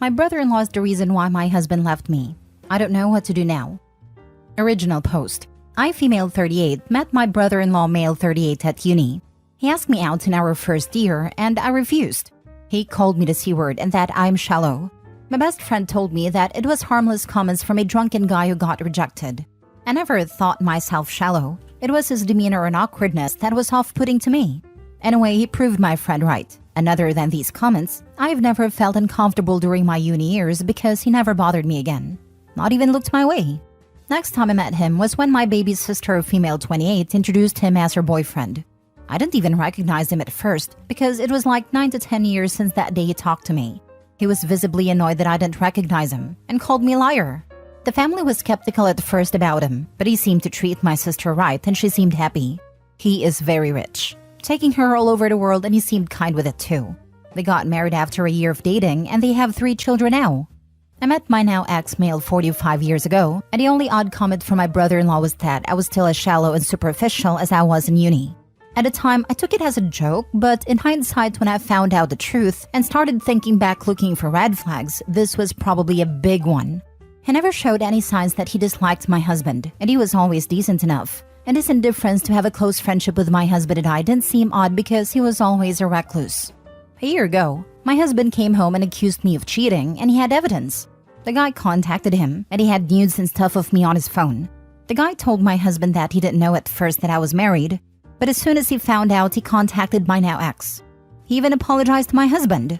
My brother-in-law is the reason why my husband left me. I don't know what to do now. Original post. I, female 38, met my brother-in-law, male 38, at uni. He asked me out in our first year, and I refused. He called me the C-word and that I'm shallow. My best friend told me that it was harmless comments from a drunken guy who got rejected. I never thought myself shallow. It was his demeanor and awkwardness that was off-putting to me. Anyway, he proved my friend right. And other than these comments, I've never felt uncomfortable during my uni years because he never bothered me again. Not even looked my way. Next time I met him was when my baby's sister, female 28, introduced him as her boyfriend. I didn't even recognize him at first because it was like 9 to 10 years since that day he talked to me. He was visibly annoyed that I didn't recognize him and called me a liar. The family was skeptical at first about him, but he seemed to treat my sister right and she seemed happy. He is very rich, taking her all over the world, and he seemed kind with it too. They got married after a year of dating and they have 3 children now. I met my now ex-male 45 years ago, and the only odd comment from my brother-in-law was that I was still as shallow and superficial as I was in uni. At the time, I took it as a joke, but in hindsight, when I found out the truth and started thinking back looking for red flags, this was probably a big one. He never showed any signs that he disliked my husband, and he was always decent enough. And his indifference to have a close friendship with my husband and I didn't seem odd because he was always a recluse. A year ago, my husband came home and accused me of cheating, and he had evidence. The guy contacted him, and he had nudes and stuff of me on his phone. The guy told my husband that he didn't know at first that I was married, but as soon as he found out, he contacted my now ex. He even apologized to my husband.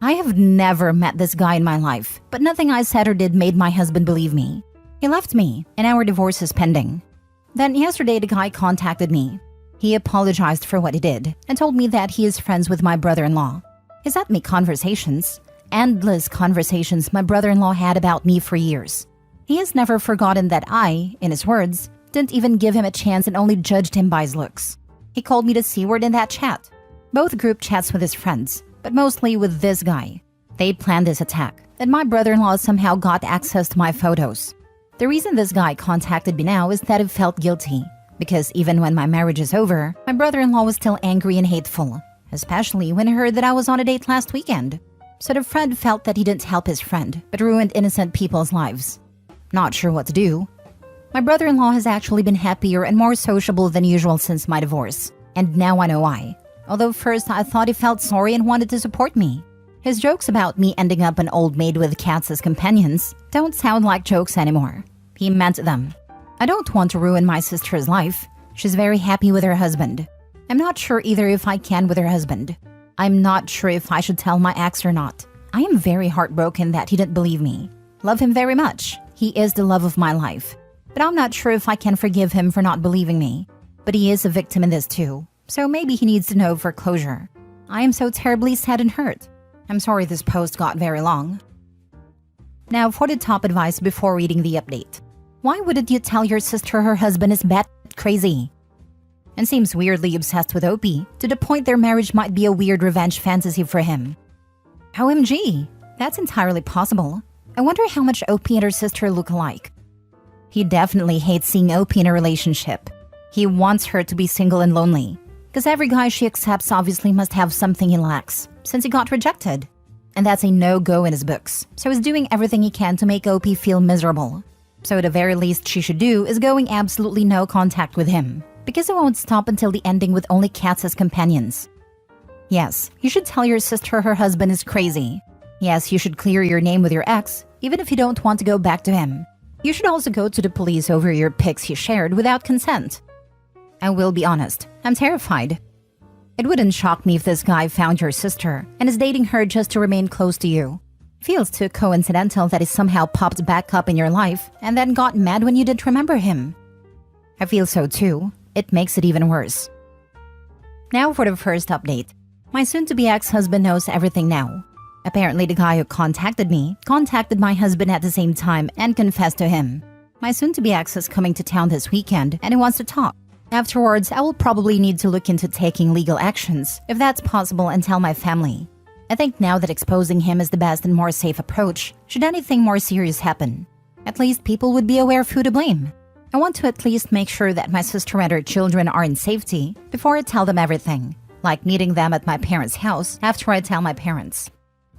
I have never met this guy in my life, but nothing I said or did made my husband believe me. He left me, and our divorce is pending. Then yesterday, the guy contacted me. He apologized for what he did and told me that he is friends with my brother-in-law. He sent me conversations, endless conversations my brother-in-law had about me for years. He has never forgotten that I, in his words, didn't even give him a chance and only judged him by his looks. He called me the C-word in that chat. Both group chats with his friends, but mostly with this guy. They planned this attack, and my brother-in-law somehow got access to my photos. The reason this guy contacted me now is that he felt guilty, because even when my marriage is over, my brother-in-law was still angry and hateful, especially when he heard that I was on a date last weekend. So the friend felt that he didn't help his friend, but ruined innocent people's lives. Not sure what to do. My brother-in-law has actually been happier and more sociable than usual since my divorce, and now I know why. Although first I thought he felt sorry and wanted to support me. His jokes about me ending up an old maid with cats as companions don't sound like jokes anymore. He meant them. I don't want to ruin my sister's life. She's very happy with her husband. I'm not sure either if I can with her husband. I'm not sure if I should tell my ex or not. I am very heartbroken that he didn't believe me. Love him very much. He is the love of my life. But I'm not sure if I can forgive him for not believing me. But he is a victim in this too. So maybe he needs to know for closure. I am so terribly sad and hurt. I'm sorry this post got very long. Now for the top advice before reading the update. Why wouldn't you tell your sister her husband is bat crazy? And seems weirdly obsessed with Opie, to the point their marriage might be a weird revenge fantasy for him. OMG, that's entirely possible. I wonder how much Opie and her sister look alike. He definitely hates seeing Opie in a relationship. He wants her to be single and lonely. Because every guy she accepts obviously must have something he lacks, since he got rejected. And that's a no-go in his books, so he's doing everything he can to make Opie feel miserable. So the very least she should do is going absolutely no contact with him, because it won't stop until the ending with only cats as companions. Yes, you should tell your sister her husband is crazy. Yes, you should clear your name with your ex, even if you don't want to go back to him. You should also go to the police over your pics he shared without consent. I will be honest, I'm terrified. It wouldn't shock me if this guy found your sister and is dating her just to remain close to you. It feels too coincidental that he somehow popped back up in your life and then got mad when you didn't remember him. I feel so too. It makes it even worse. Now for the first update. My soon-to-be ex-husband knows everything now. Apparently the guy who contacted me contacted my husband at the same time and confessed to him. My soon-to-be ex is coming to town this weekend and he wants to talk. Afterwards, I will probably need to look into taking legal actions, if that's possible, and tell my family. I think now that exposing him is the best and more safe approach, should anything more serious happen. At least people would be aware of who to blame. I want to at least make sure that my sister and her children are in safety before I tell them everything, like meeting them at my parents' house after I tell my parents.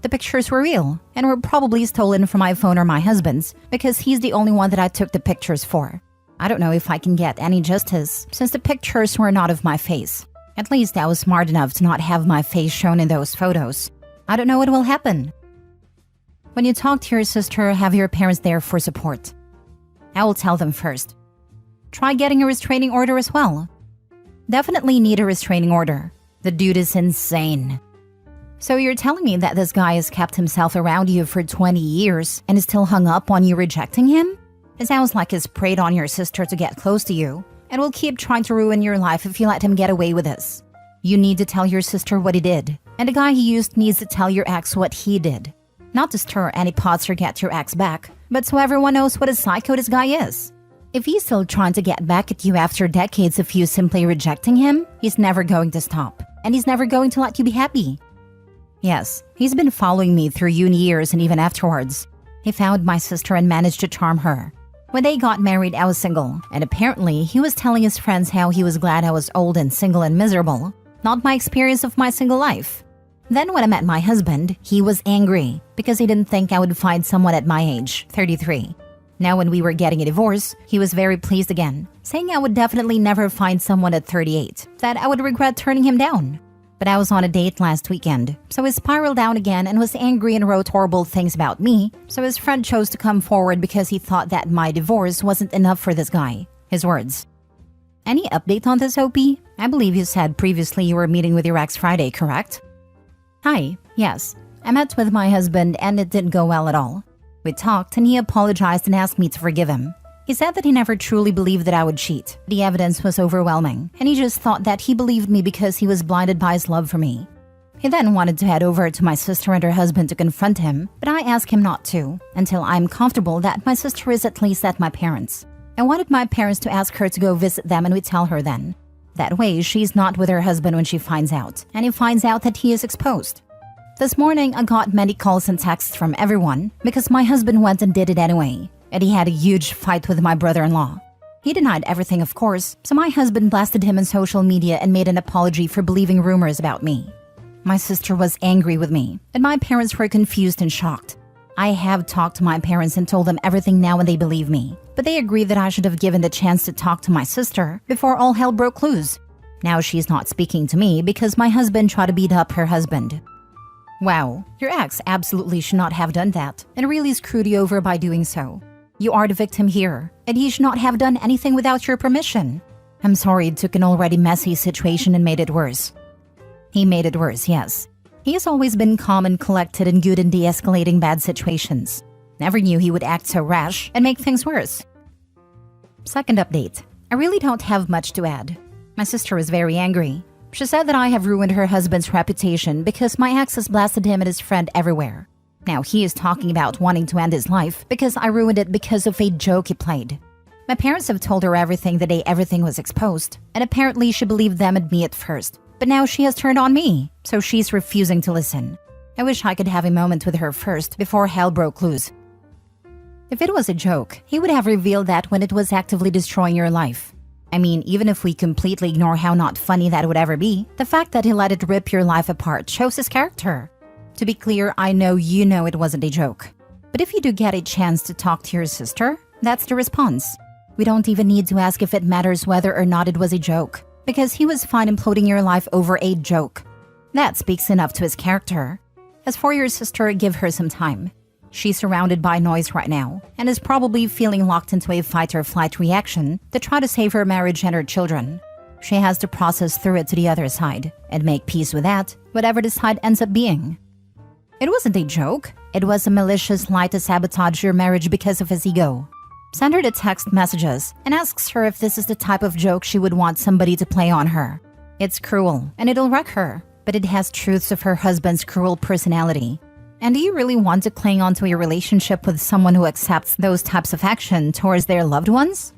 The pictures were real and were probably stolen from my phone or my husband's because he's the only one that I took the pictures for. I don't know if I can get any justice since the pictures were not of my face. At least I was smart enough to not have my face shown in those photos. I don't know what will happen. When you talk to your sister, have your parents there for support. I will tell them first. Try getting a restraining order as well. Definitely need a restraining order. The dude is insane. So you're telling me that this guy has kept himself around you for 20 years and is still hung up on you rejecting him? It sounds like he's preyed on your sister to get close to you and will keep trying to ruin your life if you let him get away with this. You need to tell your sister what he did, and the guy he used needs to tell your ex what he did. Not to stir any pots or get your ex back, but so everyone knows what a psycho this guy is. If he's still trying to get back at you after decades of you simply rejecting him, he's never going to stop, and he's never going to let you be happy. Yes, he's been following me through uni years and even afterwards. He found my sister and managed to charm her. When they got married, I was single, and apparently he was telling his friends how he was glad I was old and single and miserable, not my experience of my single life. Then when I met my husband, he was angry because he didn't think I would find someone at my age, 33. Now when we were getting a divorce, he was very pleased again, saying I would definitely never find someone at 38, that I would regret turning him down. But I was on a date last weekend, so he spiraled down again and was angry and wrote horrible things about me, so his friend chose to come forward because he thought that my divorce wasn't enough for this guy. His words. Any update on this, OP? I believe you said previously you were meeting with your ex Friday, correct? Hi, yes. I met with my husband and it didn't go well at all. We talked and he apologized and asked me to forgive him. He said that he never truly believed that I would cheat. The evidence was overwhelming, and he just thought that he believed me because he was blinded by his love for me. He then wanted to head over to my sister and her husband to confront him, but I asked him not to, until I'm comfortable that my sister is at least at my parents'. I wanted my parents to ask her to go visit them and we tell her then. That way, she's not with her husband when she finds out, and he finds out that he is exposed. This morning, I got many calls and texts from everyone because my husband went and did it anyway. And he had a huge fight with my brother-in-law. He denied everything, of course, so my husband blasted him on social media and made an apology for believing rumors about me. My sister was angry with me, and my parents were confused and shocked. I have talked to my parents and told them everything now and they believe me, but they agree that I should have given the chance to talk to my sister before all hell broke loose. Now she's not speaking to me because my husband tried to beat up her husband. Wow, your ex absolutely should not have done that and really screwed you over by doing so. You are the victim here, and he should not have done anything without your permission. I'm sorry it took an already messy situation and made it worse. He made it worse, yes. He has always been calm and collected and good in de-escalating bad situations. Never knew he would act so rash and make things worse. Second update. I really don't have much to add. My sister is very angry. She said that I have ruined her husband's reputation because my ex has blasted him and his friend everywhere. Now he is talking about wanting to end his life because I ruined it because of a joke he played. My parents have told her everything the day everything was exposed, and apparently she believed them and me at first. But now she has turned on me, so she's refusing to listen. I wish I could have a moment with her first before hell broke loose. If it was a joke, he would have revealed that when it was actively destroying your life. I mean, even if we completely ignore how not funny that would ever be, the fact that he let it rip your life apart shows his character. To be clear, I know you know it wasn't a joke. But if you do get a chance to talk to your sister, that's the response. We don't even need to ask if it matters whether or not it was a joke, because he was fine imploding your life over a joke. That speaks enough to his character. As for your sister, give her some time. She's surrounded by noise right now, and is probably feeling locked into a fight-or-flight reaction to try to save her marriage and her children. She has to process through it to the other side, and make peace with that, whatever the side ends up being. It wasn't a joke. It was a malicious lie to sabotage your marriage because of his ego. Send her the text messages and asks her if this is the type of joke she would want somebody to play on her. It's cruel and it'll wreck her, but it has truths of her husband's cruel personality. And do you really want to cling onto a relationship with someone who accepts those types of action towards their loved ones?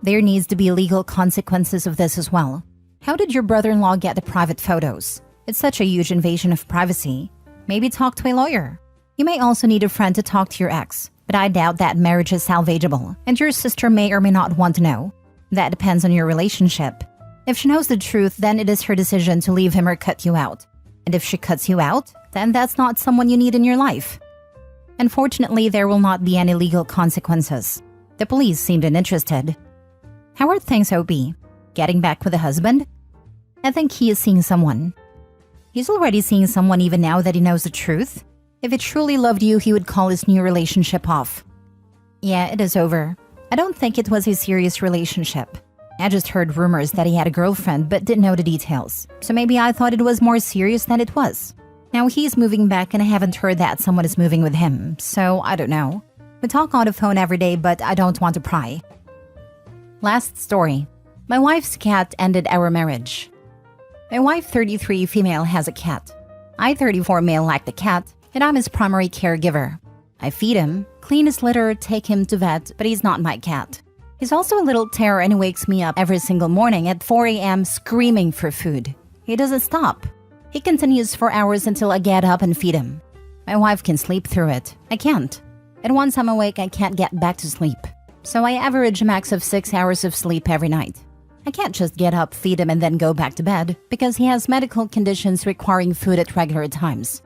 There needs to be legal consequences of this as well. How did your brother-in-law get the private photos? It's such a huge invasion of privacy. Maybe talk to a lawyer. You may also need a friend to talk to your ex, but I doubt that marriage is salvageable, and your sister may or may not want to know. That depends on your relationship. If she knows the truth, then it is her decision to leave him or cut you out. And if she cuts you out, then that's not someone you need in your life. Unfortunately, there will not be any legal consequences. The police seemed uninterested. How are things, OP? Getting back with a husband? I think he is seeing someone. He's already seeing someone even now that he knows the truth. If he truly loved you, he would call his new relationship off. Yeah, it is over. I don't think it was a serious relationship. I just heard rumors that he had a girlfriend but didn't know the details. So maybe I thought it was more serious than it was. Now he's moving back and I haven't heard that someone is moving with him, so I don't know. We talk on the phone every day, but I don't want to pry. Last story. My wife's cat ended our marriage. My wife, 33, female, has a cat. I, 34, male, like the cat, and I'm his primary caregiver. I feed him, clean his litter, take him to vet, but he's not my cat. He's also a little terror and he wakes me up every single morning at 4 a.m. screaming for food. He doesn't stop. He continues for hours until I get up and feed him. My wife can sleep through it. I can't. And once I'm awake, I can't get back to sleep. So I average a max of 6 hours of sleep every night. I can't just get up, feed him, and then go back to bed because he has medical conditions requiring food at regular times.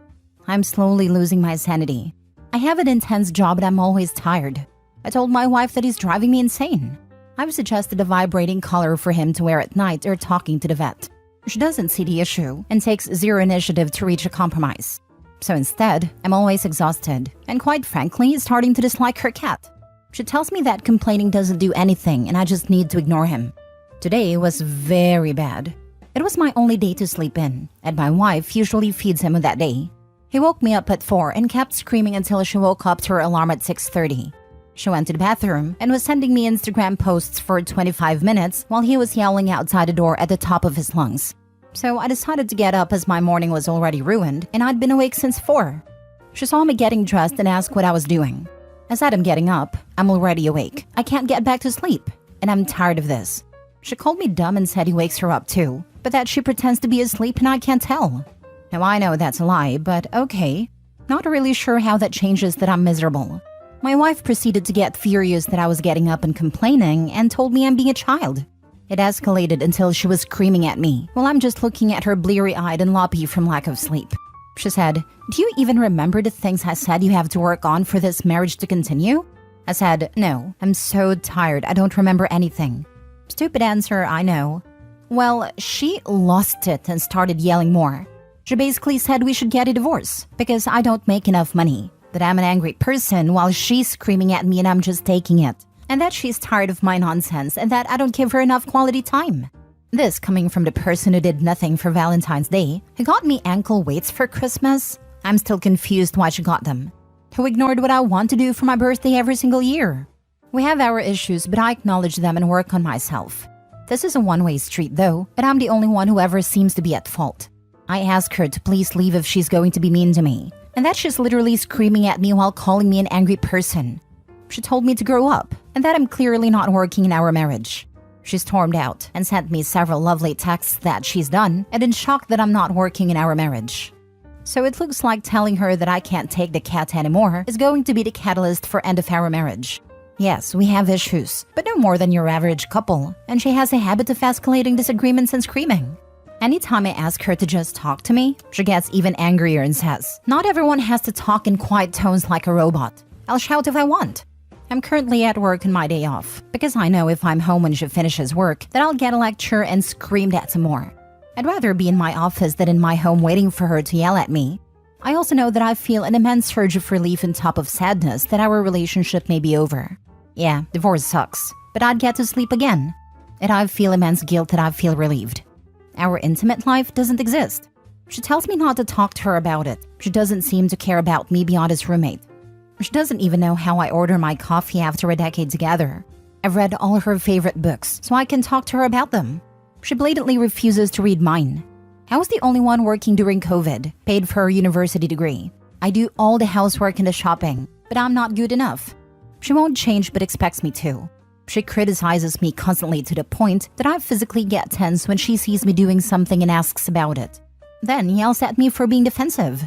I'm slowly losing my sanity. I have an intense job and I'm always tired. I told my wife that he's driving me insane. I've suggested a vibrating collar for him to wear at night or talking to the vet. She doesn't see the issue and takes zero initiative to reach a compromise. So instead, I'm always exhausted and quite frankly, starting to dislike her cat. She tells me that complaining doesn't do anything and I just need to ignore him. Today was very bad. It was my only day to sleep in, and my wife usually feeds him on that day. He woke me up at 4 and kept screaming until she woke up to her alarm at 6:30. She went to the bathroom and was sending me Instagram posts for 25 minutes while he was yelling outside the door at the top of his lungs. So I decided to get up as my morning was already ruined and I'd been awake since 4. She saw me getting dressed and asked what I was doing. I said I'm getting up. I'm already awake. I can't get back to sleep. And I'm tired of this. She called me dumb and said he wakes her up too, but that she pretends to be asleep and I can't tell. Now I know that's a lie, but okay. Not really sure how that changes that I'm miserable. My wife proceeded to get furious that I was getting up and complaining and told me I'm being a child. It escalated until she was screaming at me while I'm just looking at her bleary-eyed and loppy from lack of sleep. She said, "Do you even remember the things I said you have to work on for this marriage to continue?" I said, "No, I'm so tired, I don't remember anything." Stupid answer, I know. Well, she lost it and started yelling more. She basically said we should get a divorce because I don't make enough money, that I'm an angry person while she's screaming at me and I'm just taking it, and that she's tired of my nonsense and that I don't give her enough quality time. This coming from the person who did nothing for Valentine's Day, who got me ankle weights for Christmas. I'm still confused why she got them. Who ignored what I want to do for my birthday every single year. We have our issues, but I acknowledge them and work on myself. This is a one-way street though, and I'm the only one who ever seems to be at fault. I ask her to please leave if she's going to be mean to me, and that she's literally screaming at me while calling me an angry person. She told me to grow up, and that I'm clearly not working in our marriage. She stormed out and sent me several lovely texts that she's done, and in shock that I'm not working in our marriage. So it looks like telling her that I can't take the cat anymore is going to be the catalyst for end of our marriage. Yes, we have issues, but no more than your average couple, and she has a habit of escalating disagreements and screaming. Anytime I ask her to just talk to me, she gets even angrier and says, "Not everyone has to talk in quiet tones like a robot. I'll shout if I want." I'm currently at work on my day off, because I know if I'm home when she finishes work, that I'll get a lecture and screamed at some more. I'd rather be in my office than in my home waiting for her to yell at me. I also know that I feel an immense surge of relief on top of sadness that our relationship may be over. Yeah, divorce sucks, but I'd get to sleep again. And I feel immense guilt that I feel relieved. Our intimate life doesn't exist. She tells me not to talk to her about it. She doesn't seem to care about me beyond as roommate. She doesn't even know how I order my coffee after a decade together. I've read all her favorite books, so I can talk to her about them. She blatantly refuses to read mine. I was the only one working during COVID, paid for her university degree. I do all the housework and the shopping, but I'm not good enough. She won't change but expects me to. She criticizes me constantly to the point that I physically get tense when she sees me doing something and asks about it. Then yells at me for being defensive.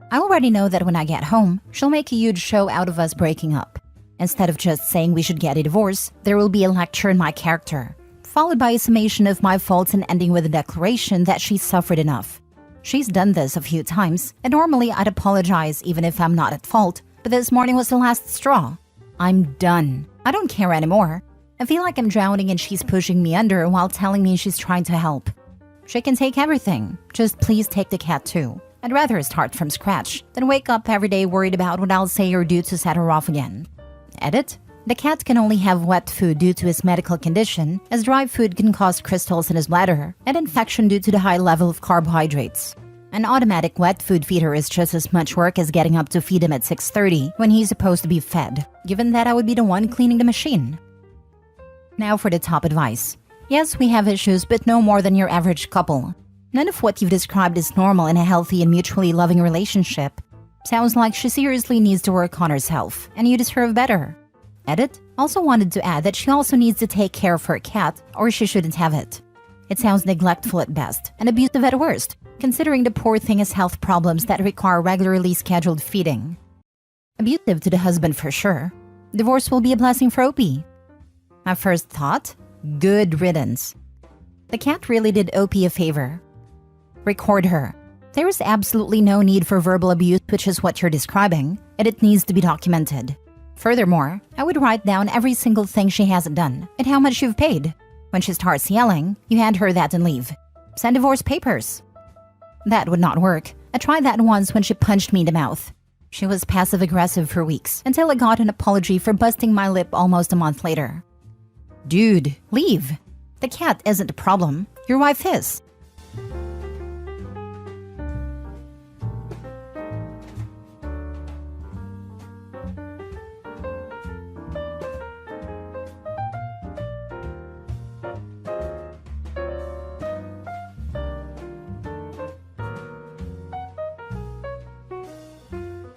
I already know that when I get home, she'll make a huge show out of us breaking up. Instead of just saying we should get a divorce, there will be a lecture in my character, followed by a summation of my faults and ending with a declaration that she's suffered enough. She's done this a few times, and normally I'd apologize even if I'm not at fault, but this morning was the last straw. I'm done. I don't care anymore. I feel like I'm drowning and she's pushing me under while telling me she's trying to help. She can take everything. Just please take the cat too. I'd rather start from scratch than wake up every day worried about what I'll say or do to set her off again. Edit. The cat can only have wet food due to his medical condition, as dry food can cause crystals in his bladder and infection due to the high level of carbohydrates. An automatic wet food feeder is just as much work as getting up to feed him at 6:30 when he's supposed to be fed, given that I would be the one cleaning the machine. Now for the top advice. Yes, we have issues, but no more than your average couple. None of what you've described is normal in a healthy and mutually loving relationship. Sounds like she seriously needs to work on herself, and you deserve better. Edit. Also wanted to add that she also needs to take care of her cat, or she shouldn't have it. It sounds neglectful at best, and abusive at worst, considering the poor thing has health problems that require regularly scheduled feeding. Abusive to the husband for sure. Divorce will be a blessing for Opie. My first thought? Good riddance. The cat really did Opie a favor. Record her. There is absolutely no need for verbal abuse, which is what you're describing, and it needs to be documented. Furthermore, I would write down every single thing she hasn't done and how much you've paid. When she starts yelling, you hand her that and leave. Send divorce papers. That would not work. I tried that once when she punched me in the mouth. She was passive-aggressive for weeks until I got an apology for busting my lip almost a month later. Dude, leave. The cat isn't a problem. Your wife is.